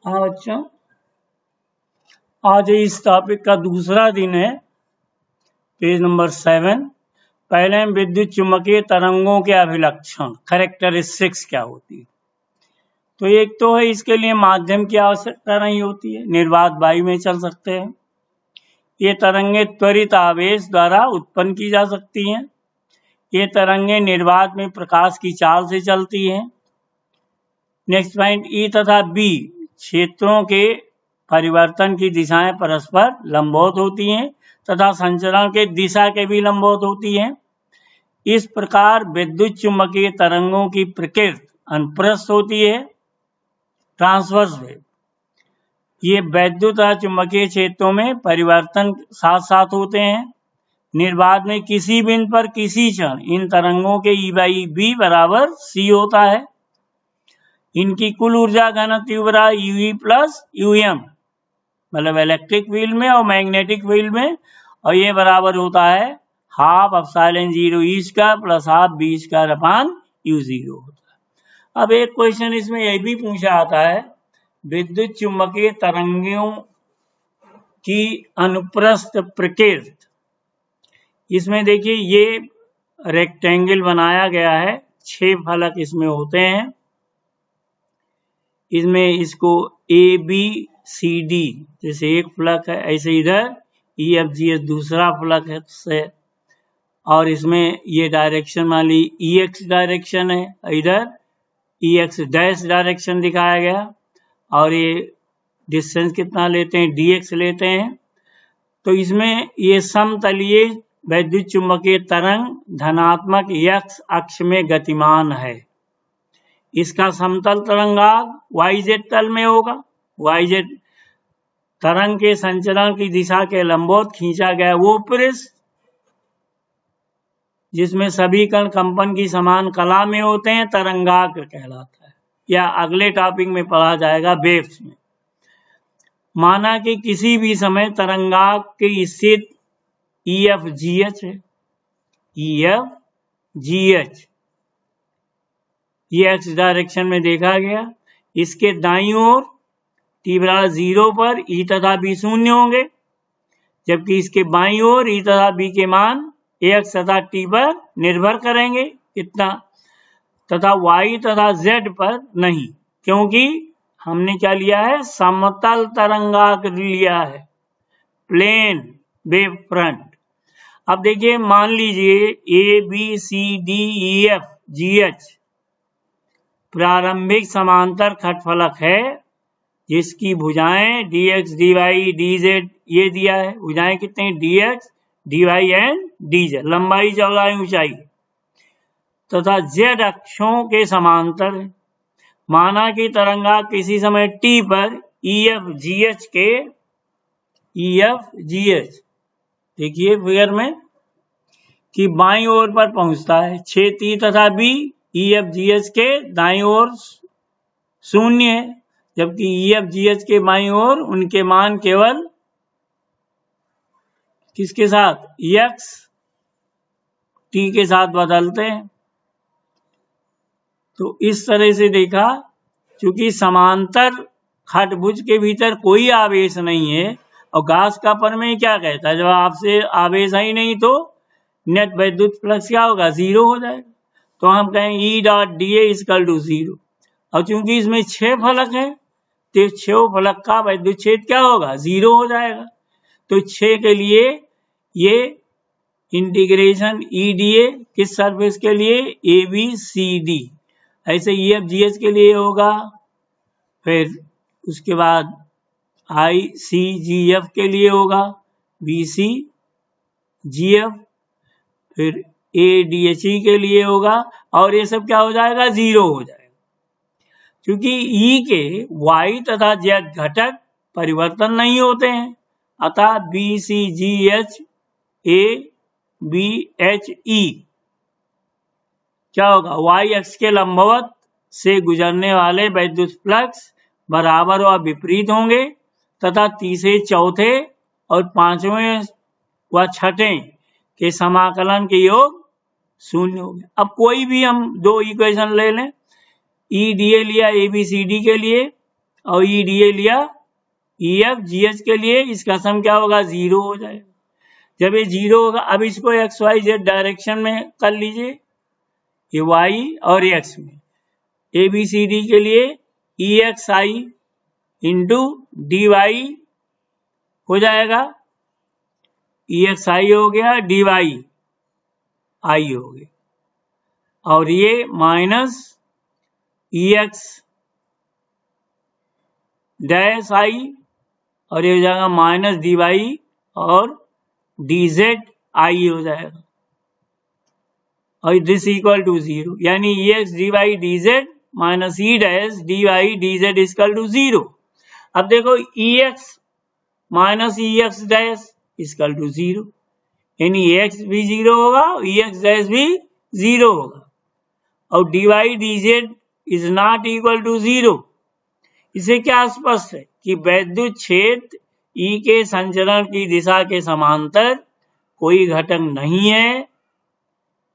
हाँ बच्चों, आज इस टॉपिक का दूसरा दिन है। Page number 7। पहले हम विद्युत चुम्बकीय तरंगों के अभिलक्षण कैरेक्टरिस्टिक्स क्या होती है। तो एक तो है, इसके लिए माध्यम की आवश्यकता नहीं होती है, निर्वात वायु में चल सकते हैं। ये तरंगे त्वरित आवेश द्वारा उत्पन्न की जा सकती हैं। ये तरंगे निर्वात में प्रकाश की चाल से चलती हैं। नेक्स्ट पॉइंट, ई तथा बी क्षेत्रों के परिवर्तन की दिशाएं परस्पर लंबवत होती हैं तथा संचरण के दिशा के भी लंबवत होती हैं। इस प्रकार विद्युत चुम्बकीय तरंगों की प्रकृति अनुप्रस्थ होती है, ट्रांसवर्स वेव। ये वैद्युत तथा चुम्बकीय क्षेत्रों में परिवर्तन साथ साथ होते हैं। निर्वात में किसी बिंदु पर किसी क्षण इन तरंगों के E/B बराबर C होता है। इनकी कुल ऊर्जा घनत्व बराबर UE प्लस UM, मतलब इलेक्ट्रिक फील्ड में और मैग्नेटिक फील्ड में, और ये बराबर होता है half epsilon 0 E square plus half B square upon U0 होता है। अब एक क्वेश्चन इसमें यह भी पूछा आता है, विद्युत चुम्बकीय तरंगों की अनुप्रस्थ प्रकृति। इसमें देखिए, ये रेक्टेंगल बनाया गया है, 6 फलक इसमें होते हैं। इसमें इसको ABCD जैसे एक फलक है, ऐसे इधर EFGH दूसरा फलक है, और इसमें ये डायरेक्शन मान ली EX डायरेक्शन है, इधर EX डैश डायरेक्शन दिखाया गया, और ये डिस्टेंस कितना लेते हैं, DX लेते हैं। तो इसमें ये समतलीय वैद्युत चुम्बकीय तरंग धनात्मक X अक्ष में गतिमान है। इसका समतल तरंगांक YZ तल में होगा। YZ तरंग के संचरण की दिशा के लंबवत खींचा गया वो पृष्ठ जिसमें सभी कण कंपन की समान कला में होते हैं, तरंगांक कहलाता है, या अगले टॉपिक में पढ़ा जाएगा वेव्स में। माना कि किसी भी समय तरंगांक की स्थिति EFGH है, EFGH ये X डायरेक्शन में देखा गया। इसके दाईं ओर T बराबर 0 पर E तथा B शून्य होंगे, जबकि इसके बाईं ओर E तथा B के मान X तथा T पर निर्भर करेंगे कितना, तथा Y तथा Z पर नहीं, क्योंकि हमने क्या लिया है, समतल तरंगांक लिया है, प्लेन वेव फ्रंट। अब देखिए, मान लीजिए ABCDEFGH प्रारंभिक समांतर खटफलक है, जिसकी भुजाएं DX DY DZ ये दिया है। भुजाएं कितनी, DX DY एंड DZ, लंबाई चौड़ाई ऊंचाई तथा Z अक्षों के समांतर है। माना कि तरंगांक किसी समय T पर EFGH देखिए फिगर में कि बाईं ओर पर पहुंचता है। छेद T तथा B EFGH के दाईं ओर शून्य है, जबकि EFGH के बाईं ओर उनके मान केवल किसके साथ, X T के साथ बदलते हैं। तो इस तरह से देखा, क्योंकि समांतर खटभुज के भीतर कोई आवेश नहीं है, और गाउस का प्रमेय क्या कहता है, जब आपसे आवेश ही नहीं तो नेट वैद्युत फ्लक्स क्या होगा, 0 हो जाएगा। तो हम कहें E.dA = 0, और चूंकि इसमें 6 फलक हैं, तो 6 फलक का वैद्युत क्षेत्र क्या होगा, 0 हो जाएगा। तो 6 के लिए ये इंटीग्रेशन EDA किस सरफेस के लिए, ABCD, ऐसे EFGH के लिए होगा। फिर उसके बाद ICGF के लिए होगा, BCGF, फिर ADHE के लिए होगा, और ये सब क्या हो जाएगा, 0 हो जाएगा। क्योंकि E के Y तथा Z घटक परिवर्तन नहीं होते हैं, अतः BCGH ABHE क्या होगा, Y अक्ष के लंबवत से गुजरने वाले वैद्युत फ्लक्स बराबर व विपरीत होंगे, तथा तीसरे, चौथे और पांचवें व छठे के समाकलन के योग 0 हो गए। अब कोई भी हम 2 इक्वेशन ले लें, EDA लिया ABCD के लिए, और ई डी ए लिया, ई एफ जी एच के लिए इसका सम क्या होगा, 0 हो जाएगा। जब ये 0 होगा, अब इसको एक्स वाई जेड डायरेक्शन में कर लीजिए, ये वाई और एक्स में, ए बी सी डी के लिए ई एक्स आई इंटू डी वाई हो जाएगा, ई एक्स आई हो गया, डी वाई आई हो गया, और ये minus E X dash I, और ये हो जाएगा माइनस डी वाई और डी जेड आई हो जाएगा, और दिस इक्वल टू 0, यानी E X D Y D Z minus E dash D Y D Z equal to 0। अब देखो E X minus E X dash equal to 0, यानी E x भी 0 होगा, ई X dash भी 0 होगा, और D Y D Z is not equal to 0। इसे क्या स्पष्ट है कि वैद्युत क्षेत्र ई के संचरण की दिशा के समांतर कोई घटक नहीं है।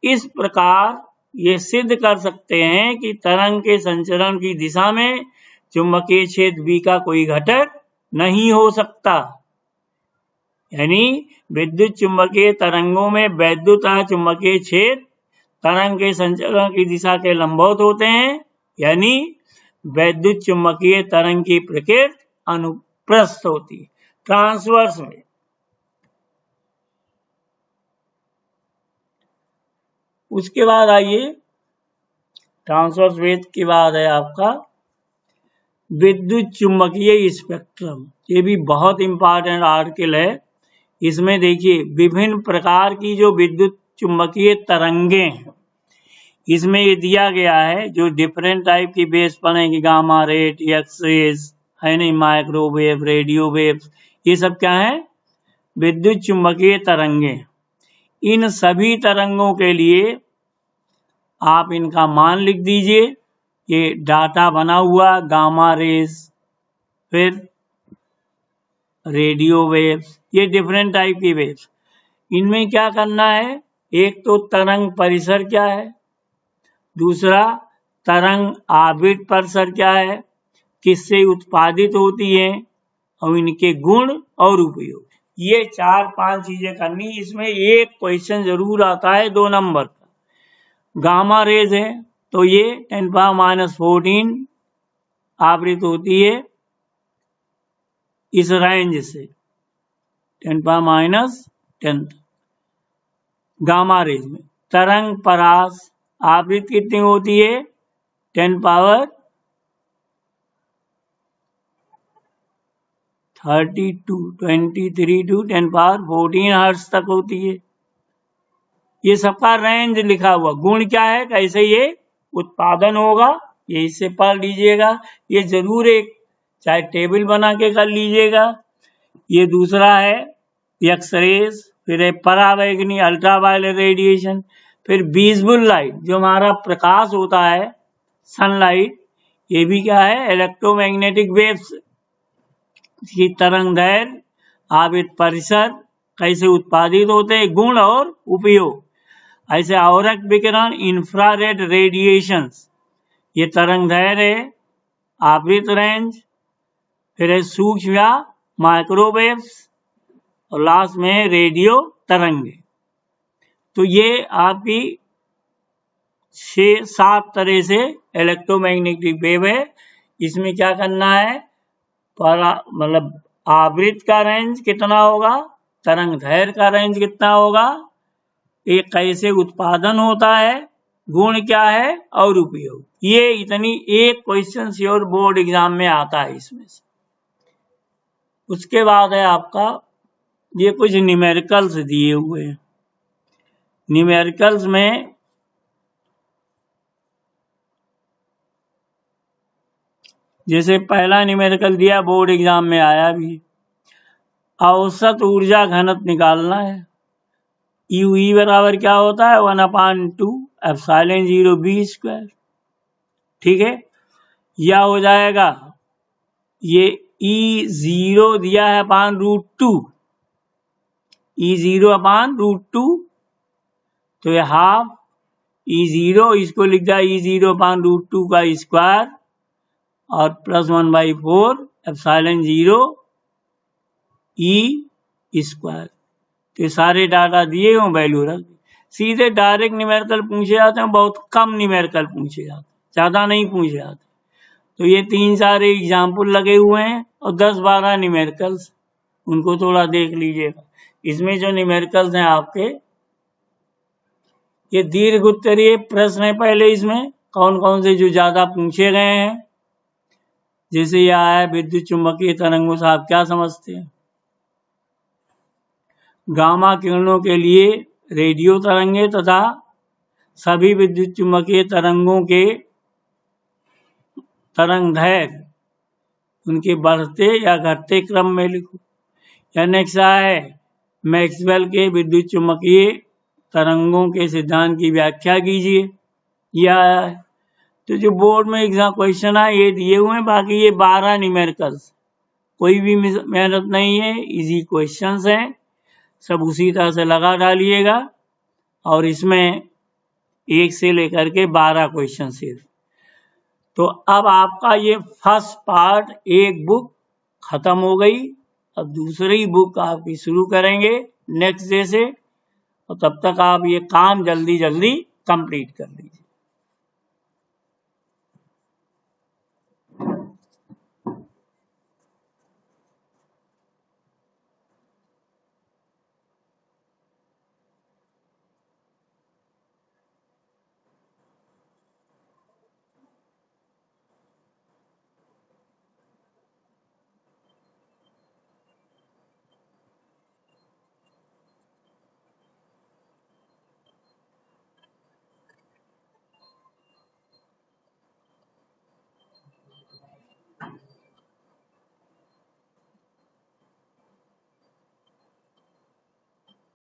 इस प्रकार ये सिद्ध कर सकते हैं कि तरंग के संचरण की दिशा में चुंबकीय क्षेत्र B का कोई घटक नहीं हो सकता। यानी विद्युत चुंबकीय तरंगों में वैद्युत चुंबकीय क्षेत्र तरंग के संचरण की दिशा के लंबवत होते हैं, यानी वैद्युत चुंबकीय तरंग की प्रकृति अनुप्रस्थ होती है, ट्रांसवर्स में। उसके बाद आइए, ट्रांसवर्स वेव के बाद है आपका विद्युत चुंबकीय स्पेक्ट्रम। ये भी बहुत इंपॉर्टेंट आर्टिकल है। इसमें देखिए विभिन्न प्रकार की जो विद्युत चुंबकीय तरंगे हैं, इसमें ये दिया गया है जो डिफरेंट टाइप की बेस पर है कि गामा रेट, एक्स रेज है नहीं, माइक्रोवेव, रेडियो वेव, ये सब क्या है, विद्युत चुंबकीय तरंगे। इन सभी तरंगों के लिए आप इनका मान लिख दीजिए। ये डाटा बना हुआ, गामा रेज, फिर रेडियो वेव्स, ये डिफरेंट टाइप की वेव्स। इनमें क्या करना है, एक तो तरंग परिसर क्या है, दूसरा तरंग आवृत्त परिसर क्या है, किससे उत्पादित होती है, और इनके गुण और उपयोग। ये 4-5 चीजें करनी। इसमें एक क्वेश्चन जरूर आता है 2 नंबर का। गामा रेज है तो ये 10⁻⁻14 आवृत्त होती है इस रेंज से 10⁻⁻10 गामा रेज में। तरंग परास आवृत्ति कितनी होती है, 10⁻32 23 to 10⁻14 हर्ट्ज तक होती है। ये सबका रेंज लिखा हुआ। गुण क्या है, कैसे ये उत्पादन होगा, ये इससे पढ़ लीजिएगा। ये जरूर एक चाहे टेबल बना के कर लीजिएगा। ये दूसरा है एक्स रेज, फिर है परावैंगनी अल्ट्रावायलेट रेडिएशन, फिर विजिबल लाइट जो हमारा प्रकाश होता है, सनलाइट, ये भी क्या है, इलेक्ट्रोमैग्नेटिक वेव्स की तरंगदैर्घ्य, आवृत्त परिसर, कैसे उत्पादित होते हैं, गुण और उपयोग। ऐसे आवरक विकिरण, इंफ्रारेड रेडिएशंस, ये तरंगदैर्घ्य है, आवृत्त रेंज, फिर है सूक्ष्म या माइक्रोवेव्स, और लास्ट में है रेडियो तरंगे। तो ये आपकी 6-7 तरह से इलेक्ट्रोमैग्नेटिक वेव है। इसमें क्या करना है, मतलब आवृत्त का रेंज कितना होगा, तरंगदैर्घ्य का रेंज कितना होगा, ये कैसे उत्पादन होता है, गुण क्या है और उपयोग। ये इतनी एक क्वेश्चन श्योर बोर्ड एग्जाम में आता है इसमें से। उसके बाद है आपका ये कुछ न्यूमेरिकल्स दिए हुए हैं। न्यूमेरिकल्स में जैसे पहला न्यूमेरिकल दिया, बोर्ड एग्जाम में आया भी, औसत ऊर्जा घनत्व निकालना है। ई बराबर क्या होता है, 1/2 एप्सिलॉन 0 b²। ठीक है, या हो जाएगा ये E0 दिया है √2, E0/√2, तो ये हाफ E0, इसको लिख दिया E0/√2 का स्क्वायर और +1/4 एप्सिलॉन 0 ई स्क्वायर। तो सारे डाटा दिए हों, वैल्यू रख दी। सीधे डायरेक्ट न्यूमेरिकल पूछे जाते हैं, बहुत कम न्यूमेरिकल पूछे जाते हैं, ज़्यादा नहीं पूछे जाते। तो ये 3-4 एग्जाम्पल लगे हुए हैं और 10-12 न्यूमेरिकल्स, उनको थोड़ा देख लीजिएगा। इसमें जो न्यूमेरिकल्स हैं आपके, ये दीर्घ उत्तरीय प्रश्न है। पहले इसमें कौन कौन से जो ज़्यादा पूछे गए हैं, जैसे यह है विद्युत चुम्बकीय तरंगों से आप क्या समझते हैं? गामा किरणों के लिए रेडियो तरंगे तथा सभी विद्युत चुम्बकीय तरंगों के तरंगदैर्घ्य उनके बढ़ते या घटते क्रम में लिखो। या नेक्स्ट है मैक्सवेल के विद्युत चुम्बकीय तरंगों के सिद्धांत की व्याख्या कीजिए। यह है तो जो बोर्ड में एग्जाम क्वेश्चन है ये दिए हुए हैं। बाकी ये 12 न्यूमेरिकल्स, कोई भी मेहनत नहीं है, इजी क्वेश्चंस हैं, सब उसी तरह से लगा डालिएगा। और इसमें 1 से लेकर के 12 क्वेश्चन सिर्फ। तो अब आपका ये फर्स्ट पार्ट, एक बुक खत्म हो गई। अब दूसरी बुक आपकी शुरू करेंगे नेक्स्ट डे से, और तब तक आप ये काम जल्दी जल्दी कंप्लीट कर लीजिए।